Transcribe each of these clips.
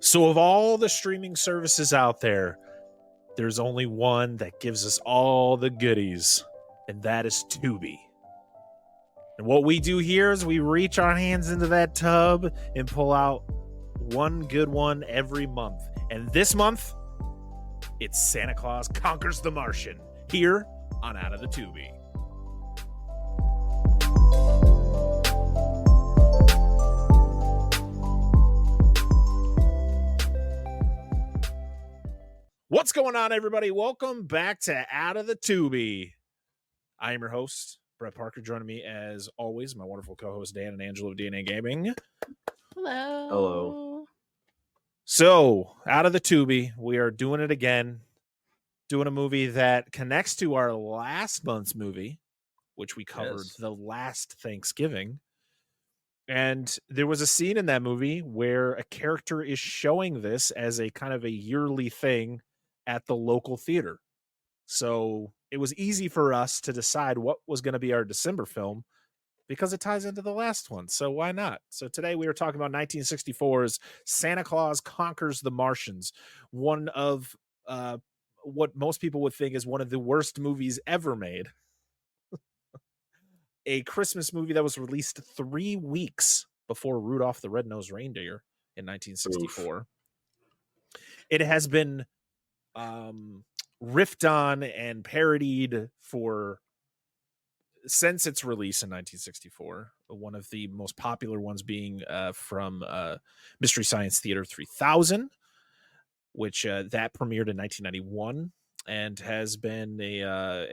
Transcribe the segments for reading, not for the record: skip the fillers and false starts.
So of all the streaming services out there, there's only one that gives us all the goodies, and that is TUBI. And what we do here is we reach our hands into that tub and pull out one good one every month. And this month, it's Santa Claus Conquers the Martian, here on Out of the TUBI. What's going on, everybody? Welcome back to Out of the TUBI. I am your host, Brett Parker. Joining me, as always, my wonderful co-host Dan and Angela of DNA Gaming. Hello. Hello. So, Out of the TUBI, we are doing it again. Doing a movie that connects to our last month's movie, which we covered the last Thanksgiving. And there was a scene in that movie where a character is showing this as a kind of a yearly thing at the local theater. So it was easy for us to decide what was going to be our December film because it ties into the last one. So why not? So today we are talking about 1964's Santa Claus Conquers the Martians, one of what most people would think is one of the worst movies ever made. A Christmas movie that was released 3 weeks before Rudolph the Red-Nosed Reindeer in 1964. Oof. It has been riffed on and parodied since its release in 1964. One of the most popular ones being from Mystery Science Theater 3000, which that premiered in 1991 and has been a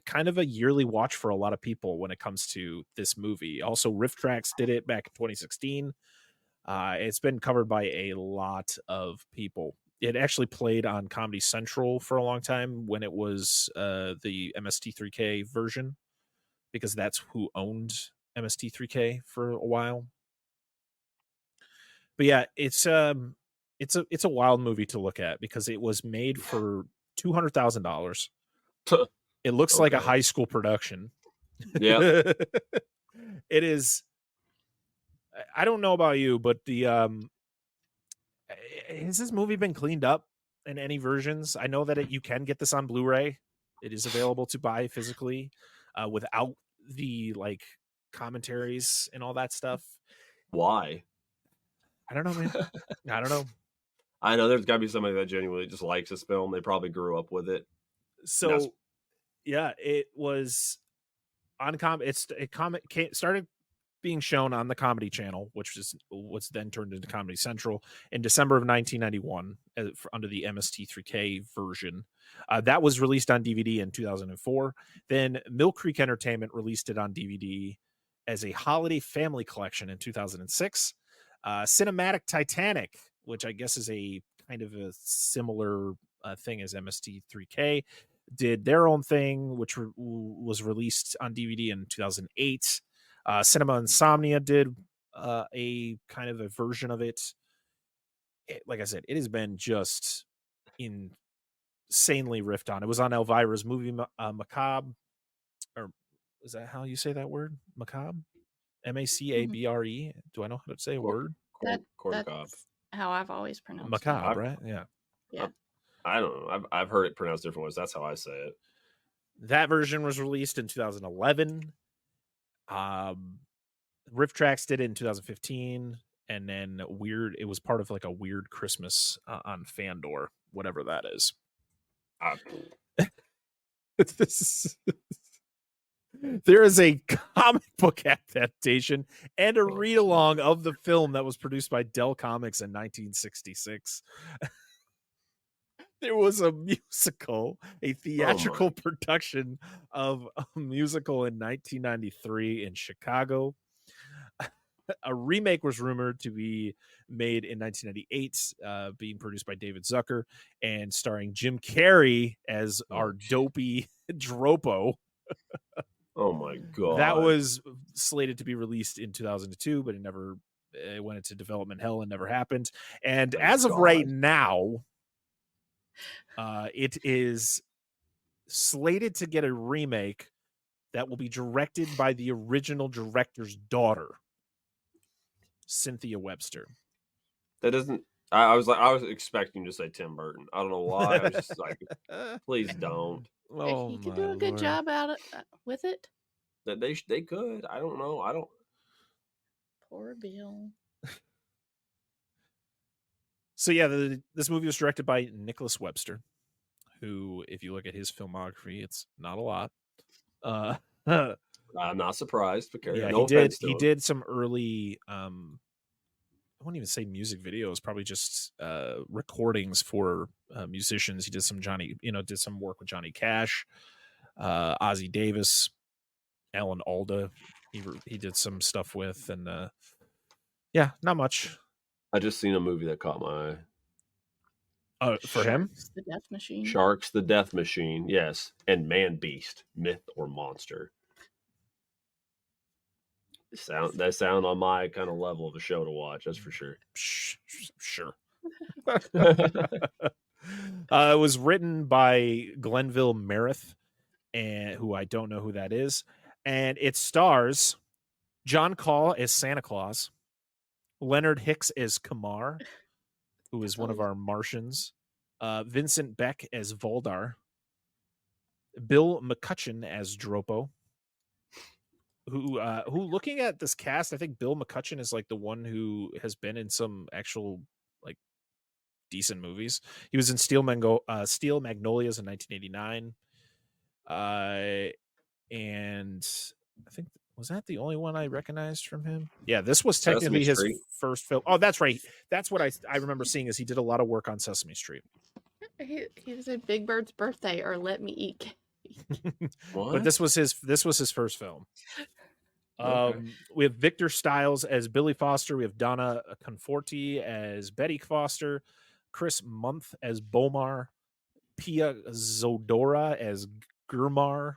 kind of a yearly watch for a lot of people when it comes to this movie. Also, Riff Tracks did it back in 2016. It's been covered by a lot of people. It actually played on Comedy Central for a long time when it was the MST3K version, because that's who owned MST3K for a while. But yeah, it's a wild movie to look at because it was made for $200,000. It looks like a high school production. Yeah. It is. I don't know about you, but has this movie been cleaned up in any versions? I know that you can get this on Blu-ray. It is available to buy physically without the commentaries and all that stuff. Why? I don't know, man. I don't know. I know there's got to be somebody that genuinely just likes this film. They probably grew up with it. So, yeah, it was on started being shown on the Comedy Channel, which was then turned into Comedy Central in December of 1991 under the MST3K version. That was released on DVD in 2004. Then Mill Creek Entertainment released it on DVD as a holiday family collection in 2006. Cinematic Titanic, which I guess is a kind of a similar thing as MST3K, did their own thing, which was released on DVD in 2008. Cinema Insomnia did a kind of a version of it. Like I said, it has been just insanely riffed on. It was on Elvira's movie Macabre, or is that how you say that word? Macabre? Macabre? Do I know how to say a word? That's how I've always pronounced Macabre, right? Yeah. I don't know. I've heard it pronounced different ways. That's how I say it. That version was released in 2011. Riff Tracks did it in 2015, and then it was part of a weird Christmas on Fandor, whatever that is. There is a comic book adaptation and a read-along of the film that was produced by Dell Comics in 1966. There was a musical, a theatrical production of a musical in 1993 in Chicago. A remake was rumored to be made in 1998, being produced by David Zucker and starring Jim Carrey as our dopey Dropo. Oh my God. That was slated to be released in 2002, but it went into development hell and never happened. And as of right now, it is slated to get a remake that will be directed by the original director's daughter, Cynthia Webster. That doesn't I was expecting to say Tim Burton. I don't know why. I was just like, please don't. Oh He could my do a good lord. job out of, with it. That they could. I don't know. I don't. Poor Bill. So yeah, this movie was directed by Nicholas Webster, who, if you look at his filmography, it's not a lot. I'm not surprised. But yeah, no offense to he him. did some early I wouldn't even say music videos, probably just recordings for musicians. He did some did some work with Johnny Cash, Ozzie Davis, Alan Alda. He did some stuff with, and yeah, not much. I just seen a movie that caught my eye. For him, Sharks, the Death Machine. Sharks, the Death Machine, yes, and Man Beast, Myth or Monster. That sound on my kind of level of a show to watch. That's for sure. Sure. It was written by Glenville Merritt, and who I don't know who that is, and it stars John Call as Santa Claus, Leonard Hicks as Kamar, who is one of our Martians, Vincent Beck as Voldar, Bill McCutcheon as Dropo. Who looking at this cast, I think Bill McCutcheon is like the one who has been in some actual like decent movies. He was in Steel Magnolias in 1989. And I think, was that the only one I recognized from him? Yeah, this was technically his first film. Oh, that's right. That's what I remember seeing, is he did a lot of work on Sesame Street. He was in Big Bird's Birthday or Let Me Eat Cake. But this was his first film. Okay. We have Victor Stiles as Billy Foster. We have Donna Conforti as Betty Foster, Chris Month as Bomar, Pia Zodora as Gurmar,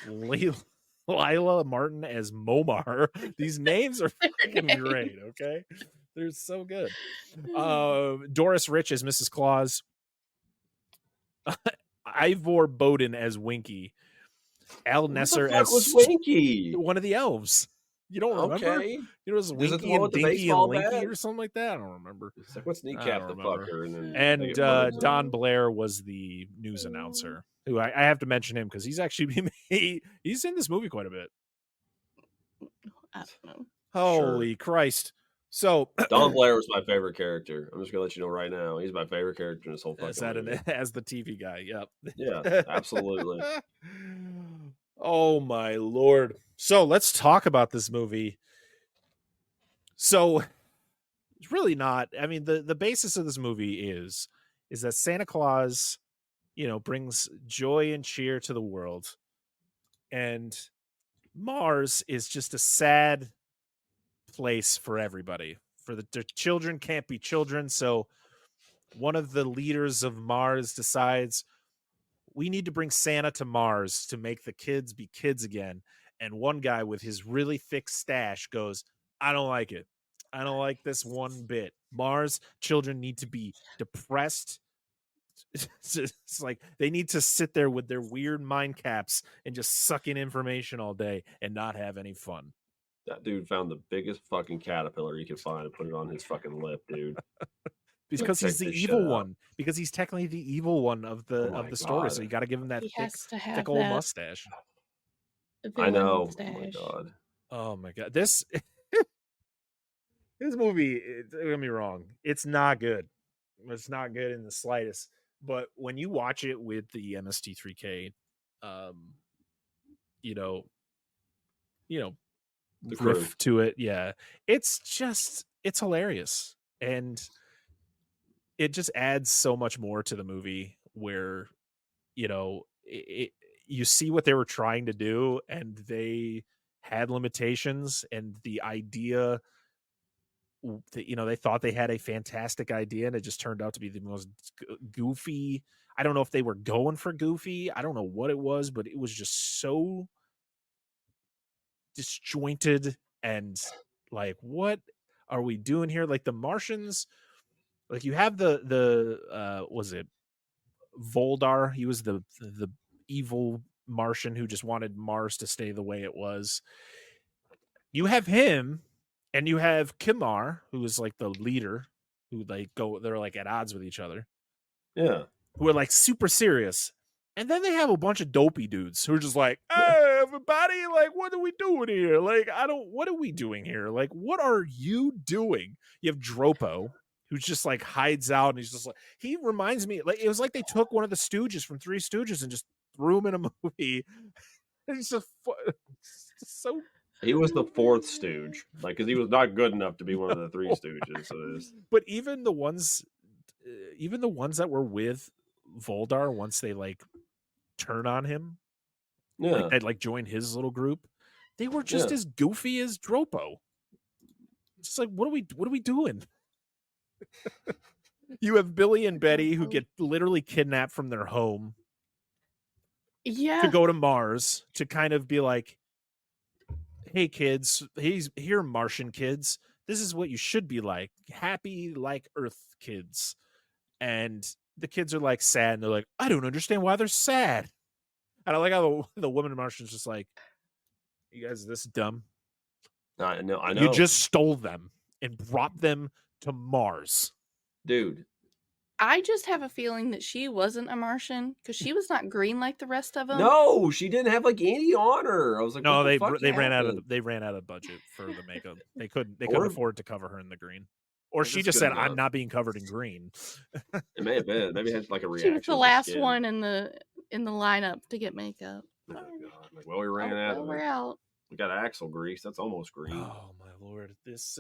Lila Martin as Momar. These names are fucking great. Okay, they're so good. Doris Rich as Mrs. Claus, Ivor Bowden as Winky, Al Nesser as Winky, one of the elves. You don't remember? Okay. You know, it was Winky and Dinky and Linky or something like that. I don't remember. It's like, what's Kneecap the fucker? And Don Blair was the news announcer, who I have to mention him because he's actually he's in this movie quite a bit. I don't know. Holy Christ. So Don Blair was my favorite character. I'm just gonna let you know right now. He's my favorite character in this whole fucking movie. As the TV guy. Yep. Yeah, absolutely. Oh my lord. So let's talk about this movie. So it's really not. I mean, the basis of this movie is that Santa Claus, brings joy and cheer to the world, and Mars is just a sad place for everybody. For the children can't be children, so one of the leaders of Mars decides we need to bring Santa to Mars to make the kids be kids again. And one guy with his really thick stash goes, I don't like it. I don't like this one bit. Mars children need to be depressed. It's like they need to sit there with their weird mind caps and just suck in information all day and not have any fun. That dude found the biggest fucking caterpillar he could find and put it on his fucking lip, dude. Because he's the evil one. Because he's technically the evil one of the story. So you got to give him that thick old mustache. I know. Oh my god. Oh my god. This movie, don't get me wrong, it's not good. It's not good in the slightest. But when you watch it with the MST3K, the riff to it, yeah, it's hilarious, and it just adds so much more to the movie. Where you see what they were trying to do, and they had limitations, and the idea. They thought they had a fantastic idea, and it just turned out to be the most goofy. I don't know if they were going for goofy. I don't know what it was, but it was just so disjointed and like, what are we doing here? Like the Martians, like you have the was it Voldar? He was the evil Martian who just wanted Mars to stay the way it was. You have him. And you have Kimar, who is like the leader, who they're like at odds with each other, Yeah. who are like super serious. And then they have a bunch of dopey dudes who are just like, hey, everybody, like, what are we doing here? Like, what are we doing here? Like, what are you doing? You have Dropo, who's just like hides out, and he's just like, he reminds me, like, it was like they took one of the Stooges from Three Stooges and just threw him in a movie. It's just so. He was the fourth stooge, like, because he was not good enough to be one of the three stooges. So but even the ones that were with Voldar, once they like turn on him, like that, like join his little group, they were just as goofy as Dropo. It's just like, what are we doing? You have Billy and Betty who get literally kidnapped from their home to go to Mars to kind of be like, hey kids, here Martian kids, this is what you should be like, happy like Earth kids. And the kids are like sad, and they're like, I don't understand why they're sad. And I like how the woman in Martian's just like, you guys are this dumb. I know. You just stole them and brought them to Mars. Dude. I just have a feeling that she wasn't a Martian because she was not green like the rest of them. No, she didn't have like any on her. I was like, no, what they ran out of budget for the makeup. They couldn't afford to cover her in the green. Or she just said, I'm not being covered in green. It may have been. Maybe it had like a reaction. She was the last one in the lineup to get makeup. Oh, God. Like, well, we ran out of it. We're out. We got axle grease. That's almost green. Oh my Lord. This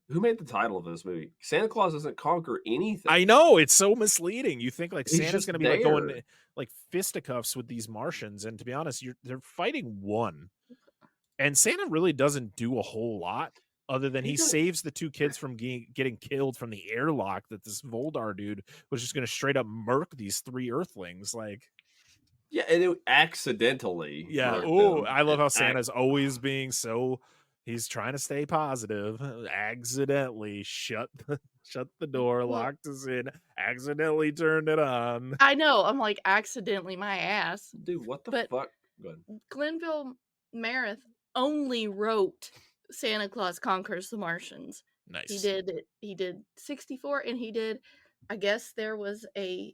Who made the title of this movie? Santa Claus doesn't conquer anything. I know, it's so misleading. You think like Santa's going to be there. like going like fisticuffs with these Martians, and to be honest, they're fighting one. And Santa really doesn't do a whole lot other than he saves the two kids from getting killed from the airlock that this Voldar dude was just going to straight up murk these three Earthlings. like. Yeah, and it accidentally. Yeah. Oh, I love how Santa's always being so. He's trying to stay positive. Accidentally shut the door, locked us in. Accidentally turned it on. I know. I'm like, accidentally, my ass. Dude, what the fuck? Go ahead. Glenville Meredith only wrote Santa Claus Conquers the Martians. Nice. He did 64, and he did. I guess there was a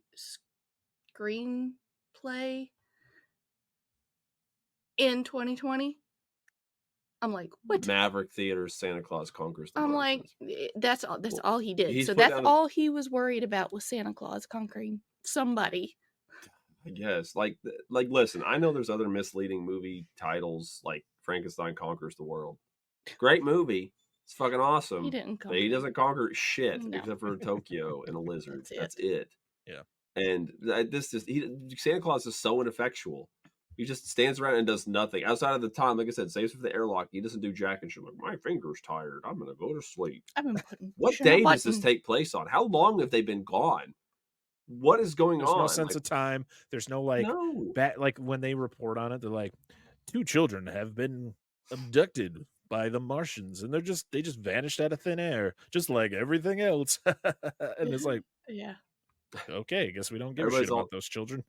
screenplay in 2020. I'm like, what? Maverick Theater's Santa Claus Conquers the Martians. Like, that's all he did. So that's all he was worried about was Santa Claus conquering somebody. I guess. Like, listen, I know there's other misleading movie titles like Frankenstein Conquers the World. Great movie. It's fucking awesome. He didn't conquer. But he doesn't conquer shit except for Tokyo and a lizard. That's it. Yeah. And Santa Claus is so ineffectual. He just stands around and does nothing outside of the time. Like I said, saves for the airlock. He doesn't do jack and shit. Like, my finger's tired. I'm gonna go to sleep. I've been putting. What day does this take place on? How long have they been gone? What is going on? There's no sense of time. There's no like like when they report on it, they're like, 2 children have been abducted by the Martians, and they just vanished out of thin air, just like everything else. And it's like, yeah. Okay, I guess we don't give a shit about those children.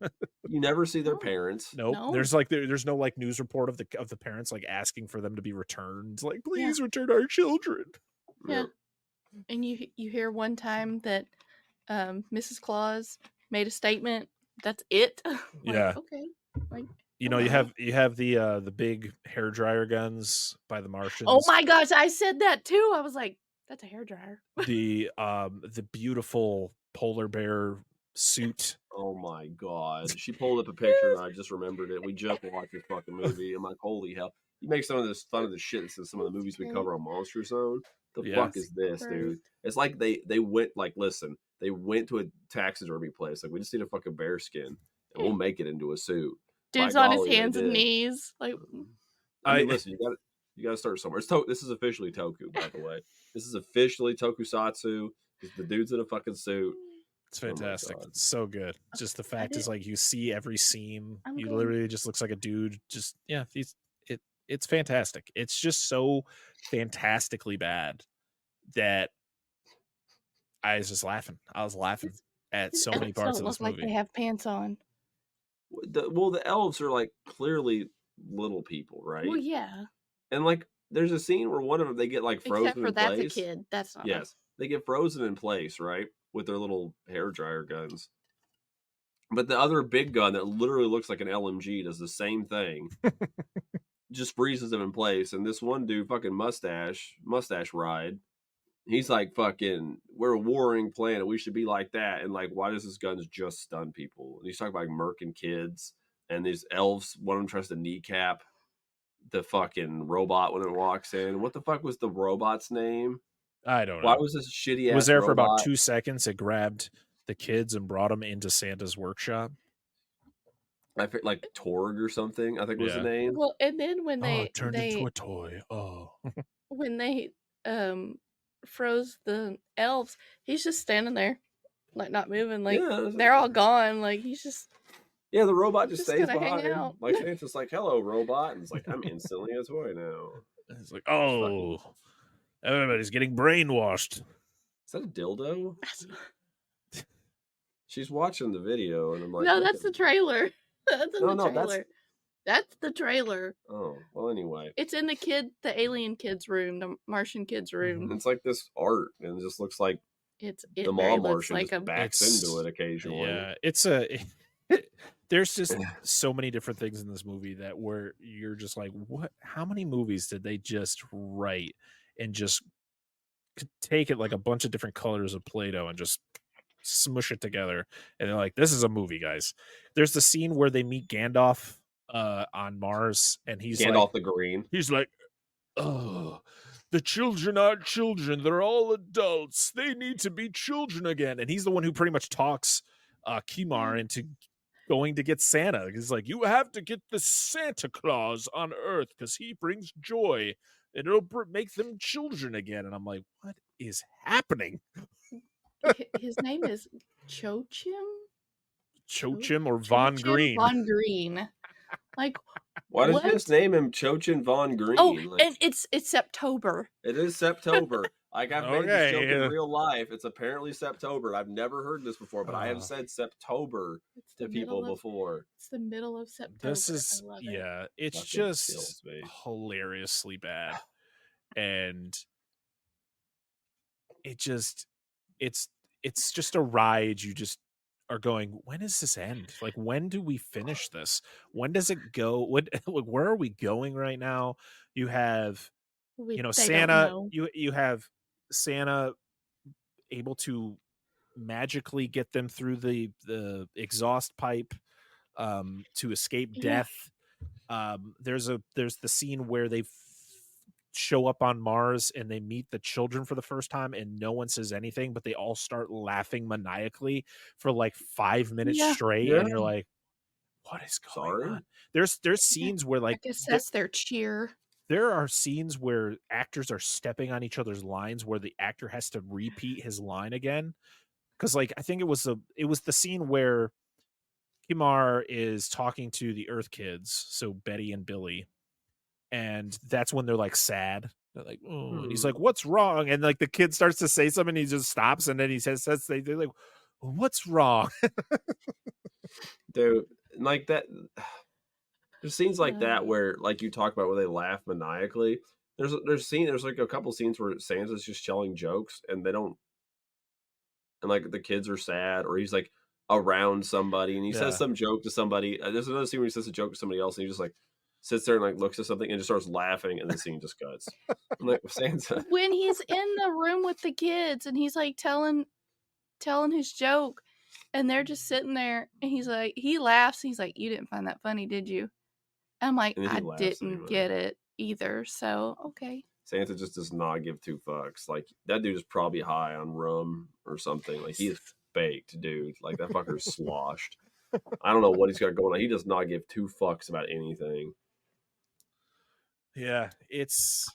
You never see their parents. Nope. No. There's no like news report of the parents like asking for them to be returned. Like, please return our children. Yeah. And you hear one time that Mrs. Claus made a statement. That's it. Yeah. Okay. Like, you know, you have the big hair dryer guns by the Martians. Oh my gosh, I said that too. I was like, that's a hair dryer. The beautiful polar bear suit. Oh my god. She pulled up a picture and I just remembered it. We just watched this fucking movie. I'm like, holy hell. You make some of this fun of the shit in some of the movies we cover on Monster Zone. The fuck is this, dude? It's like they went like, listen, they went to a taxidermy place. Like, we just need a fucking bear skin and we'll make it into a suit. Dude's on his hands and knees. Like, I mean, listen, you gotta start somewhere. This is officially Toku, by the way. This is officially Tokusatsu. The dude's in a fucking suit. It's fantastic. It's so good. Just the fact is, like, you see every seam. You literally just looks like a dude. Just it's fantastic. It's just so fantastically bad that I was just laughing. I was laughing at so many parts of this movie. Like they have pants on. The elves are like clearly little people, right? Well, yeah. And like there's a scene where one of them they get like Except frozen for in that's a place. kid. That's not Yes, they get frozen in place, right, with their little hair dryer guns. But the other big gun that literally looks like an LMG does the same thing. Just freezes them in place. And this one dude, fucking mustache ride. He's like, fucking, we're a warring planet. We should be like that. And like, why does this gun just stun people? And he's talking about like murking kids. And these elves, one of them tries to kneecap the fucking robot when it walks in. What the fuck was the robot's name? I don't Why know. was this shitty It was ass there for about robot? 2 seconds. It grabbed the kids and brought them into Santa's workshop. I think like Torg or something, I think was the Yeah. name. Well, and then when Oh, it they turned into a toy. Oh. when they froze the elves, he's just standing there, like not moving. Like Yeah, they're all gone. Like he's just yeah, the robot just stays gonna hang behind. out. Like Santa's like, "Hello, robot," and it's like, "I'm instantly a toy now." It's like, fucking- oh, everybody's getting brainwashed. Is that a dildo? She's watching the video, and I'm like, No, "Look that's at the it." trailer. That's in No, the no, that's- trailer. That's the trailer. Oh, well, anyway, It's in the alien kid's room, the Martian kid's room. it's like this art, and it just looks like It the very mom looks Martian like just a backs into it occasionally. Yeah, it's a. There's just so many different things in this movie that where you're just like, what? How many movies did they just write and just take it like a bunch of different colors of Play-Doh and just smush it together? And they're like, this is a movie, guys. There's the scene where they meet Gandalf on Mars, and he's Gandalf like, the Green. he's like, oh, the children aren't children. They're all adults. They need to be children again. And he's the one who pretty much talks Kimar into going to get Santa. He's like, you have to get the Santa Claus on Earth because he brings joy and it'll make them children again. And I'm like, what is happening? His name is Chochim? Chochim or Von Green? Von Green. Like, why did what? you just name him Chochin Von Green? Oh, like, and it's September. it is September. Like I've made this joke Okay. in real life. It's apparently September. I've never heard this before, but I have said September to people before. It's the middle of September. This is I love it. yeah, it's Fucking just kills me. hilariously bad. And it's just a ride. You just are going, when does this end? Like, when do we finish this? When does it go? What like, where are we going right now? You have They Santa, don't know. you have Santa able to magically get them through the exhaust pipe to escape Yeah. death. There's the scene where they show up on Mars and they meet the children for the first time and no one says anything, but they all start laughing maniacally for like 5 minutes Yeah. straight. Yeah. And you're like, what is going Sorry? on? There's scenes where I like guess that's their cheer. there are scenes where actors are stepping on each other's lines where the actor has to repeat his line again. Cause like I think it was the scene where Kimar is talking to the Earth kids, so Betty and Billy, and that's when they're like sad. They're like, oh, and he's like, what's wrong? And like the kid starts to say something, and he just stops, and then he says they're like, what's wrong? Dude, like that. There's scenes like that where, like you talk about, where they laugh maniacally. There's like a couple scenes where Santa's just telling jokes, and they don't, and like the kids are sad, or he's like around somebody, and he Yeah. says some joke to somebody. There's another scene where he says a joke to somebody else, and he just like sits there and like looks at something and just starts laughing, and the scene just cuts. I'm like, Santa. When he's in the room with the kids and he's like telling his joke, and they're just sitting there, and he's like, he laughs. He's like, you didn't find that funny, did you? And I'm like, And then he I laughs didn't anyway. get it either. So okay. Santa just does not give two fucks. Like that dude is probably high on rum or something. Like he is baked, dude. Like that fucker's sloshed. I don't know what he's got going on. He does not give two fucks about anything. Yeah, it's.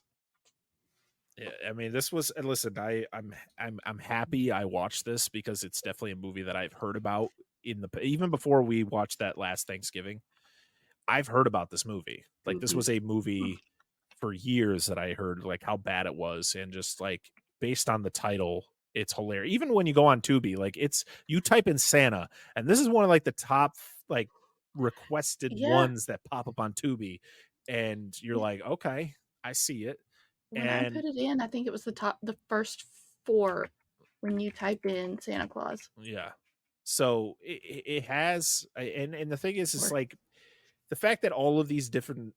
Yeah, I mean, this was. And listen, I'm happy I watched this because it's definitely a movie that I've heard about even before we watched that last Thanksgiving. I've heard about this movie. Like this was a movie for years that I heard like how bad it was, and just like based on the title, it's hilarious. Even when you go on Tubi, like you type in Santa, and this is one of like the top like requested ones that pop up on Tubi, and you're like, okay, I see it. When I And put it in, I think it was the first 4 when you typed in Santa Claus. yeah. So it has, and the thing is, Or like the fact that all these different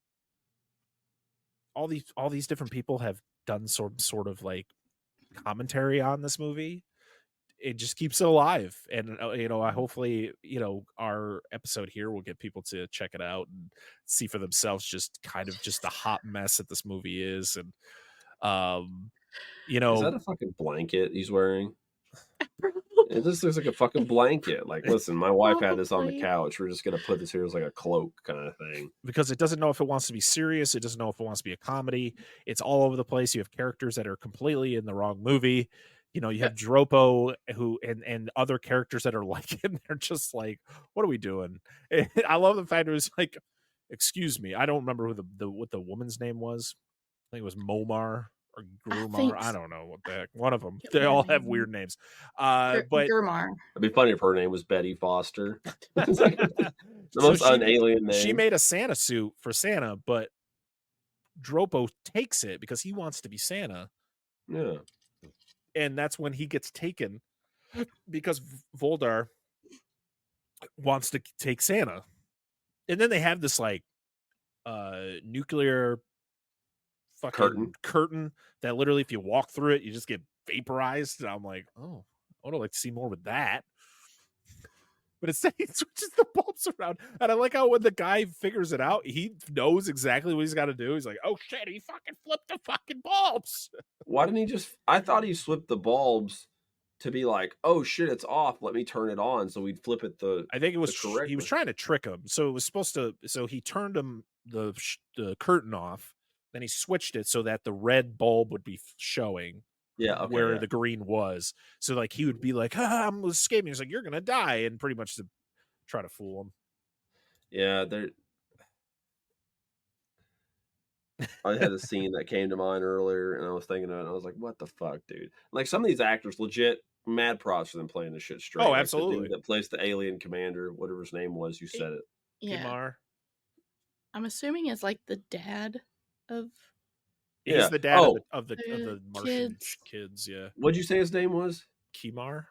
people have done sort of like commentary on this movie. It just keeps it alive, and I hopefully our episode here will get people to check it out and see for themselves just kind of just the hot mess that this movie is. And Is that a fucking blanket he's wearing? It just looks like a fucking blanket. Like, listen, my wife had this on the Probably. couch. We're just gonna put this here as like a cloak kind of thing. because it doesn't know if it wants to be serious, it doesn't know if it wants to be a comedy. It's all over the place. You have characters that are completely in the wrong movie. You have Dropo who and other characters that are like, and they're just like, what are we doing? I love the fact it was like, excuse me, I don't remember who what the woman's name was. I think it was Momar or Grumar. I don't know what the heck. One of them. They all have weird names. But Gurmar. It'd be funny if her name was Betty Foster. The most un-alien name. She made a Santa suit for Santa, but Dropo takes it because he wants to be Santa. Yeah. And that's when he gets taken because Voldar wants to take Santa. And then they have this like nuclear fucking curtain that literally, if you walk through it, you just get vaporized. And I'm like, oh, I would like to see more with that. But it switches the bulbs around. And I like how when the guy figures it out, he knows exactly what he's got to do. He's like, oh shit, he fucking flipped the fucking bulbs. Why didn't he just... I thought he flipped the bulbs to be like, oh shit, it's off. Let me turn it on. So we'd flip it I think it was he was trying to trick him. So it was supposed to... So he turned him the curtain off. Then he switched it so that the red bulb would be showing. Yeah, okay, where the green was. So like he would be like, I'm escaping. He's like, you're gonna die, and pretty much to try to fool him. Yeah, I had a scene that came to mind earlier, and I was thinking of it, and I was like, what the fuck, dude? Like, some of these actors, legit, mad props for them playing this shit straight. Oh, like absolutely. The dude that plays the alien commander, whatever his name was, you said it. Yeah. Kimar. I'm assuming it's like the dad of... He's the dad of the Martian kids. Yeah. What'd you say his name was? Kimar.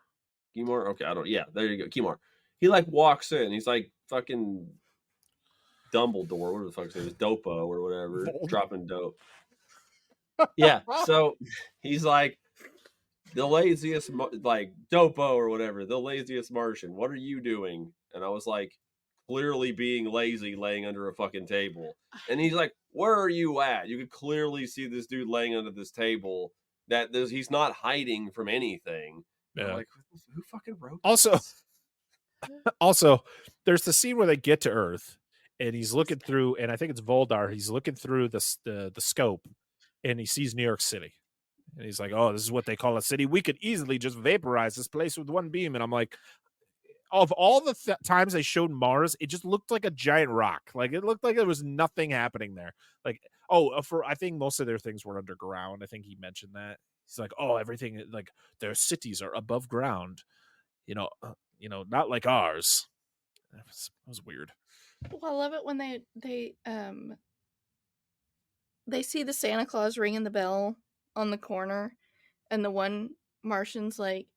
Okay, I don't... Yeah, there you go. Kimar. He, like, walks in. He's like fucking Dumbledore. What the fuck his name is? Dopo or whatever. Dropping dope. Yeah, so he's like, the laziest... Like, Dopo or whatever. The laziest Martian. What are you doing? And I was like, clearly being lazy, laying under a fucking table. And he's like, where are you at? You could clearly see this dude laying under this table. He's not hiding from anything. Yeah. Like, who fucking wrote this? Also, there's the scene where they get to Earth, and he's looking through, and I think it's Voldar. He's looking through the scope, and he sees New York City. And he's like, oh, this is what they call a city. We could easily just vaporize this place with one beam. And I'm like, of all the times they showed Mars, it just looked like a giant rock. Like, it looked like there was nothing happening there. Like, I think most of their things were underground. I think he mentioned that. He's like, oh, everything, like, their cities are above ground. Not like ours. It was weird. Well, I love it when they see the Santa Claus ringing the bell on the corner, and the one Martian's like,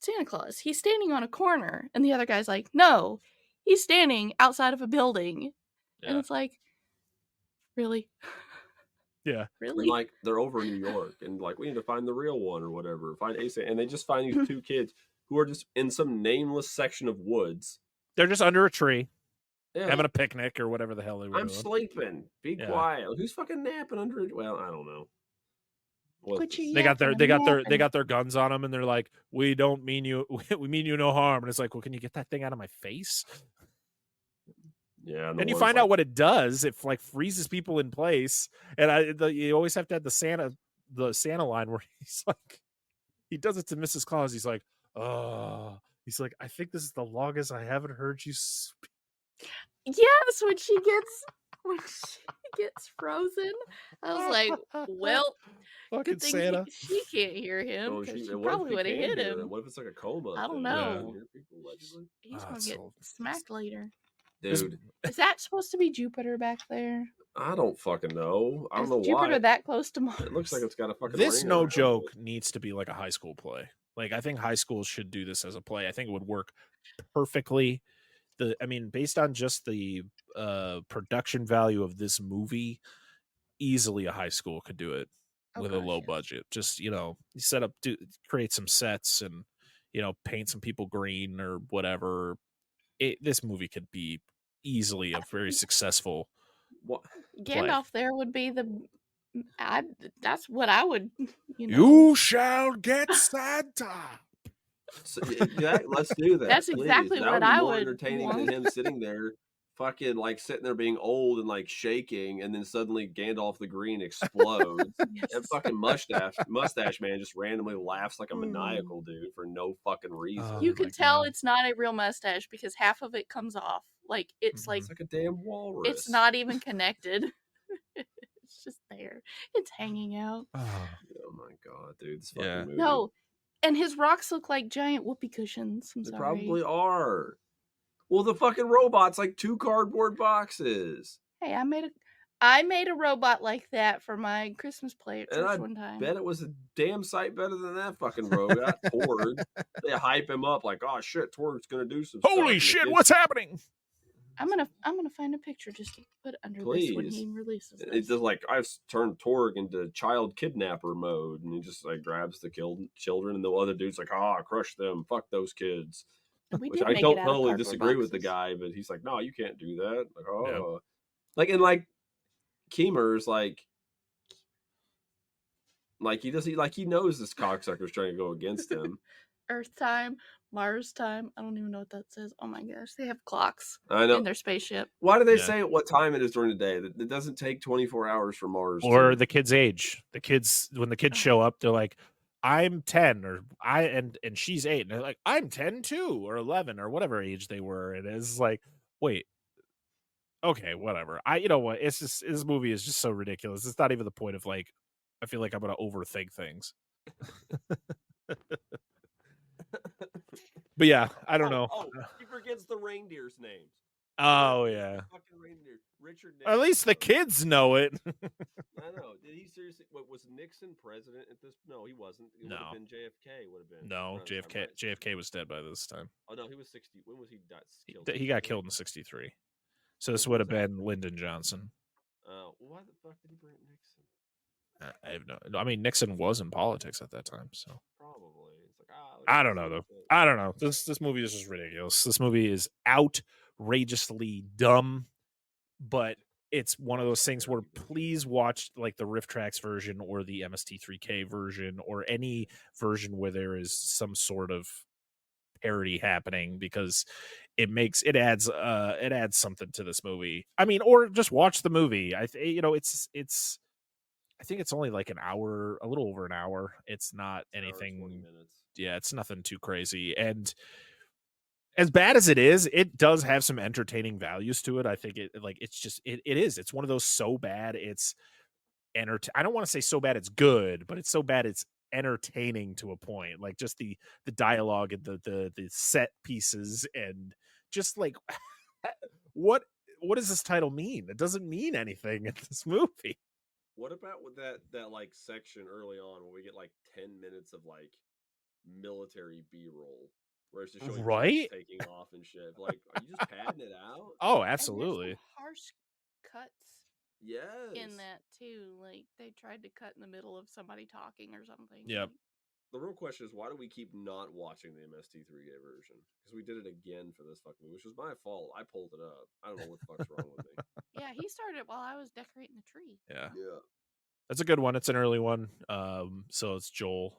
Santa Claus, he's standing on a corner. And the other guy's like, no, he's standing outside of a building. Yeah. And it's like, really? Yeah. Really? And like, they're over in New York, and like, we need to find the real one or whatever. Find Ace, and they just find these two kids who are just in some nameless section of woods. They're just under a tree, having a picnic or whatever the hell they were doing. I'm sleeping. Be quiet. Who's fucking napping under it? Well, I don't know. They got their guns on them, and they're like, we don't mean you. We mean you no harm. And it's like, well, can you get that thing out of my face? Yeah. And you find out what it does. It like freezes people in place. And you always have to have the Santa line where he's like, he does it to Mrs. Claus. He's like, oh, he's like, I think this is the longest I haven't heard you speak. Yes, when she gets frozen, I was like, well, good thing Santa. She can't hear him, because she probably would have hit him. What if it's like a coma? I don't know. He's gonna get smacked later. Dude, is that supposed to be Jupiter back there? I don't fucking know. I don't Is know Jupiter why. that close to Mars? It looks like it's got a fucking This ring no around joke it. needs to be like a high school play. Like I think high schools should do this as a play. I think it would work perfectly. Based on just the production value of this movie, easily a high school could do it with a low budget. Just, you set up, create some sets and, paint some people green or whatever. This movie could be easily a very successful. What? Gandalf there would be that's what I would, You shall get Santa. So, let's do that. That's please. exactly That what would be I more would entertaining want. than him sitting there, fucking like sitting there being old and like shaking, and then suddenly Gandalf the Green explodes. Yes. And fucking mustache man just randomly laughs like a maniacal dude for no fucking reason. You Oh can my tell God. it's not a real mustache because half of it comes off. Like it's It's like a damn walrus. it's not even connected. It's just there. It's hanging out. Oh, Oh my god, dude! This fucking yeah. movie. No, and his rocks look like giant whoopee cushions. I'm They sorry. probably are. Well, the fucking robot's like 2 cardboard boxes. Hey, I made a robot like that for my Christmas play at And church I one time. bet it was a damn sight better than that fucking robot. Torg. They hype him up like, oh shit, Torg's gonna do some stuff. Holy And the shit, kids- what's happening? I'm gonna find a picture just to put under this when he releases this. It's just like I've turned Torg into child kidnapper mode, and he just like grabs the killed children, and the other dude's like, crush them, fuck those kids. We Which did I make don't it out of totally cardboard disagree with the boxes. guy, but he's like, no, you can't do that. Like, Yeah. like and like Keemer's like he knows this cocksucker's trying to go against him. Earth time, Mars time. I don't even know what that says. Oh my gosh, they have clocks I know. in their spaceship. Why do they say what time it is during the day? It doesn't take 24 hours for Mars. Or the kid's age. When the kids show up, they're like, I'm 10 or and she's 8. And they're like, I'm 10 too, or 11 or whatever age they were. And it's like, wait, okay, whatever. You know what? It's just, this movie is just so ridiculous. It's not even the point of like, I feel like I'm going to overthink things. But yeah, I don't know. Oh, he forgets the reindeer's names. Oh yeah. Fucking reindeer. Richard Nixon. At least the kids know it. I know. Did he seriously? What was Nixon president at this? No, he wasn't. It would have been JFK. Would have been. No, JFK was dead by this time. Oh no, he was 60. When was he killed? He got killed in 63. So this would have been Lyndon Johnson. Why the fuck did he bring Nixon? I have no. I mean, Nixon was in politics at that time, so probably. It's like, I don't know though. I don't know. This movie is just ridiculous. This movie is outrageously dumb, but it's one of those things where please watch like the Riff Tracks version or the MST3K version or any version where there is some sort of parody happening, because it adds something to this movie. I mean, or just watch the movie. I think it's only like an hour, a little over an hour. It's not anything. 20 minutes. Yeah, it's nothing too crazy. And as bad as it is, it does have some entertaining values to it. I think it's one of those so bad it's I don't want to say so bad it's good, but it's so bad it's entertaining to a point. Like just the dialogue and the set pieces and just like what does this title mean? It doesn't mean anything in this movie. What about with that like section early on where we get like 10 minutes of like military B-roll where it's just showing jets taking off and shit? Like, are you just padding it out? Oh, absolutely. And harsh cuts. Yes. In that too, like they tried to cut in the middle of somebody talking or something. Yep. The real question is, why do we keep not watching the MST3K version? Because we did it again for this fucking movie, which was my fault. I pulled it up. I don't know what the fuck's wrong with me. Yeah, he started while I was decorating the tree. Yeah. That's a good one. It's an early one. So it's Joel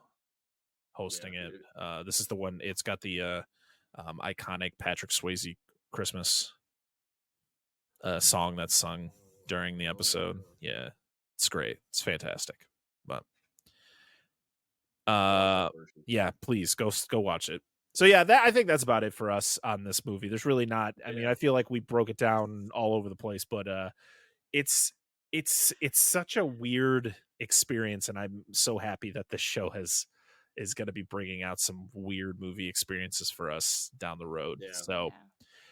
hosting it. This is the one. It's got the iconic Patrick Swayze Christmas song that's sung during the episode. Yeah, it's great. It's fantastic. But yeah, please go watch it. So yeah, I think that's about it for us on this movie. There's really not. I mean, I feel like we broke it down all over the place, but it's such a weird experience, and I'm so happy that this show is going to be bringing out some weird movie experiences for us down the road. So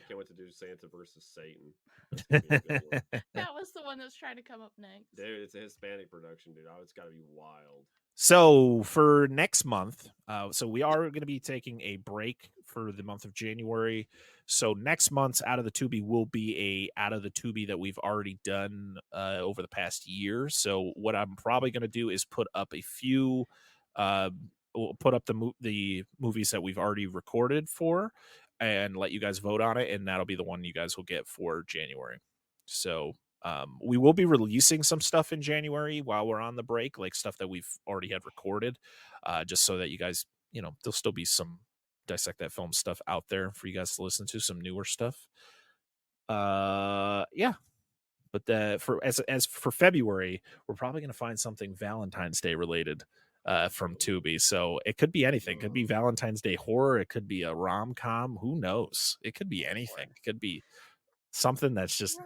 can't wait to do Santa versus Satan. That's gonna be a good one. That was the one that's trying to come up next. Dude, it's a Hispanic production, dude. Oh, it's got to be wild. So for next month, so we are going to be taking a break for the month of January. So next month's Out of the TUBI will be a Out of the TUBI that we've already done over the past year. So what I'm probably going to do is put up a few, put up the movies that we've already recorded for, and let you guys vote on it, and that'll be the one you guys will get for January. So we will be releasing some stuff in January while we're on the break, like stuff that we've already had recorded, just so that you guys, there'll still be some Dissect That Film stuff out there for you guys to listen to, some newer stuff. Yeah. But as for February, we're probably going to find something Valentine's Day related from TUBI. So it could be anything. It could be Valentine's Day horror. It could be a rom-com. Who knows? It could be anything. It could be something that's just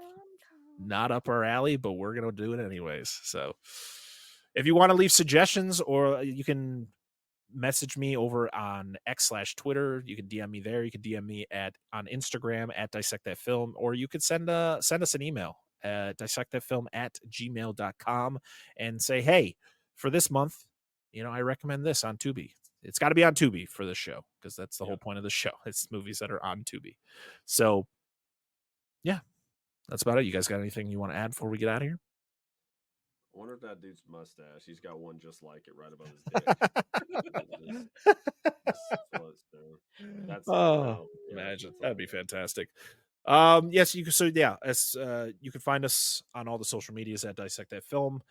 not up our alley, but we're going to do it anyways. So if you want to leave suggestions, or you can message me over on X/Twitter, you can DM me there. You can DM me on Instagram at Dissect That Film, or you could send us an email at dissectthatfilm@gmail.com and say, hey, for this month, I recommend this on TUBI. It's got to be on TUBI for this show, because that's the whole point of the show. It's movies that are on TUBI. So yeah, that's about it. You guys got anything you want to add before we get out of here? I wonder if that dude's mustache, he's got one just like it right above his dick. Imagine. That'd be fantastic. Yes, you can. So yeah, you can find us on all the social medias at Dissect That Film.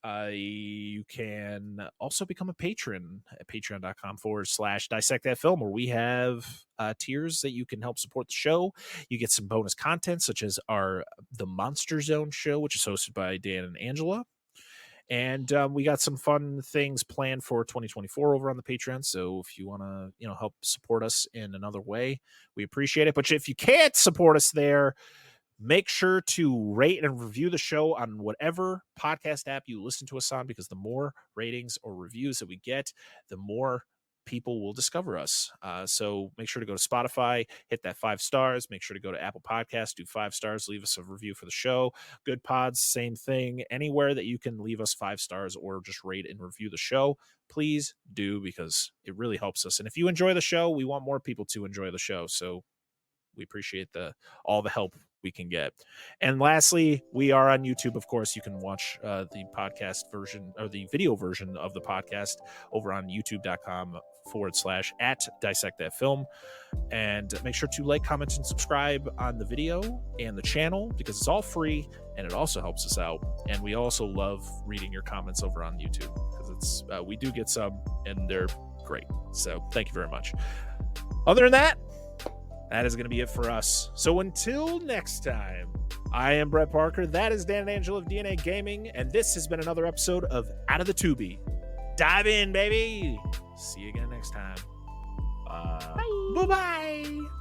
You can also become a patron at patreon.com/Dissect That Film, where we have tiers that you can help support the show. You get some bonus content, such as the Monster Zone show, which is hosted by Dan and Angela. And we got some fun things planned for 2024 over on the Patreon. So if you want to, help support us in another way, we appreciate it. But if you can't support us there, make sure to rate and review the show on whatever podcast app you listen to us on, because the more ratings or reviews that we get, the more people will discover us. So make sure to go to Spotify, hit that 5 stars. Make sure to go to Apple Podcasts, do 5 stars, leave us a review for the show. Good Pods, same thing. Anywhere that you can leave us 5 stars or just rate and review the show, please do, because it really helps us. And if you enjoy the show, we want more people to enjoy the show. So we appreciate all the help we can get. And lastly, we are on YouTube. Of course, you can watch the podcast version, or the video version of the podcast, over on youtube.com/@Dissect That Film. And make sure to like, comment, and subscribe on the video and the channel, because it's all free and it also helps us out. And we also love reading your comments over on YouTube, because we do get some and they're great. So thank you very much. Other than that is going to be it for us. So until next time, I am Brett Parker. That is Dan and Angela of DNA Gaming. And this has been another episode of Out of the TUBI. Dive in, baby. See you again next time. Bye. Bye. Bye-bye.